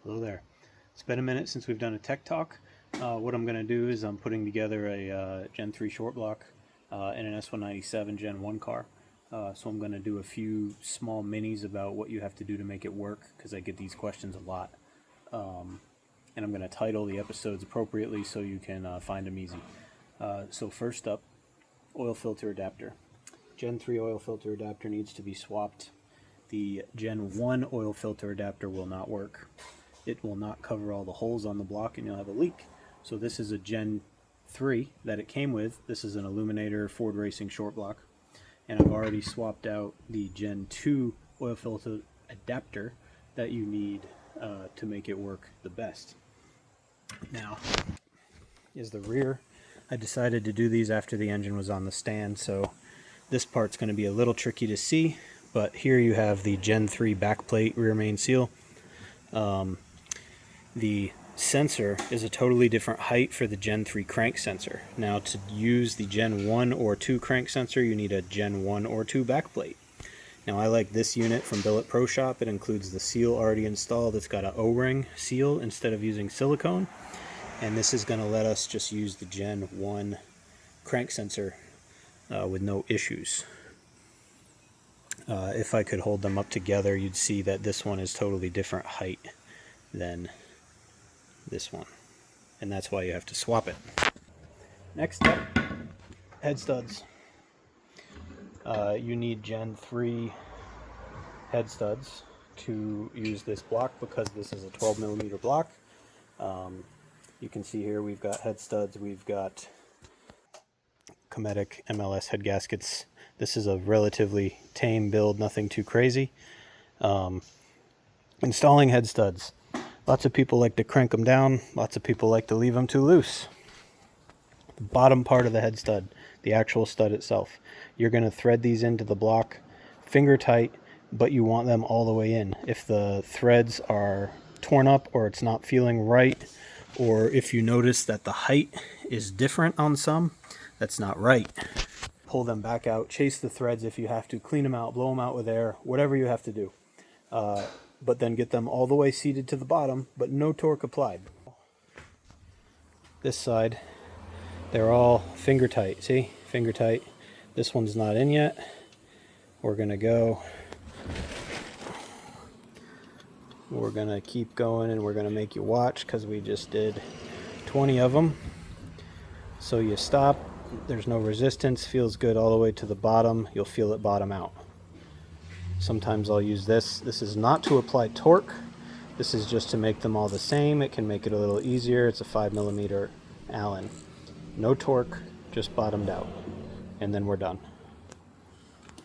Hello there. It's been a minute since we've done a tech talk. What I'm going to do is I'm putting together a Gen 3 short block and an S197 Gen 1 car. So I'm going to do a few small minis about what you have to do to make it work, because I get these questions a lot. And I'm going to title the episodes appropriately so you can find them easy. So first up, oil filter adapter. Gen 3 oil filter adapter needs to be swapped. The Gen 1 oil filter adapter will not work. It will not cover all the holes on the block and you'll have a leak. So this is a Gen 3 that it came with. This is an Illuminator Ford Racing short block. And I've already swapped out the Gen 2 oil filter adapter that you need to make it work the best. Now is the rear. I decided to do these after the engine was on the stand, so this part's going to be a little tricky to see, but here you have the Gen 3 backplate rear main seal. The sensor is a totally different height for the Gen 3 crank sensor. Now, to use the Gen 1 or 2 crank sensor, you need a Gen 1 or 2 backplate. Now, I like this unit from Billet Pro Shop. It includes the seal already installed. It's got an O-ring seal instead of using silicone. And this is going to let us just use the Gen 1 crank sensor with no issues. If I could hold them up together, you'd see that this one is totally different height than this one, and that's why you have to swap it. Next up, head studs. You need Gen 3 head studs to use this block because this is a 12mm block. You can see here we've got head studs, we've got Coyote MLS head gaskets. This is a relatively tame build, nothing too crazy. Installing head studs. Lots of people like to crank them down. Lots of people like to leave them too loose. The bottom part of the head stud, the actual stud itself, you're going to thread these into the block finger tight, but you want them all the way in. If the threads are torn up or it's not feeling right, or if you notice that the height is different on some, that's not right. Pull them back out, chase the threads if you have to, clean them out, blow them out with air, whatever you have to do. But then get them all the way seated to the bottom, but no torque applied. This side, they're all finger tight. See? Finger tight. This one's not in yet. We're going to keep going, and we're going to make you watch because we just did 20 of them. So you stop. There's no resistance. Feels good all the way to the bottom. You'll feel it bottom out. Sometimes I'll use this. This is not to apply torque. This is just to make them all the same. It can make it a little easier. It's a 5mm Allen. No torque, just bottomed out. And then we're done.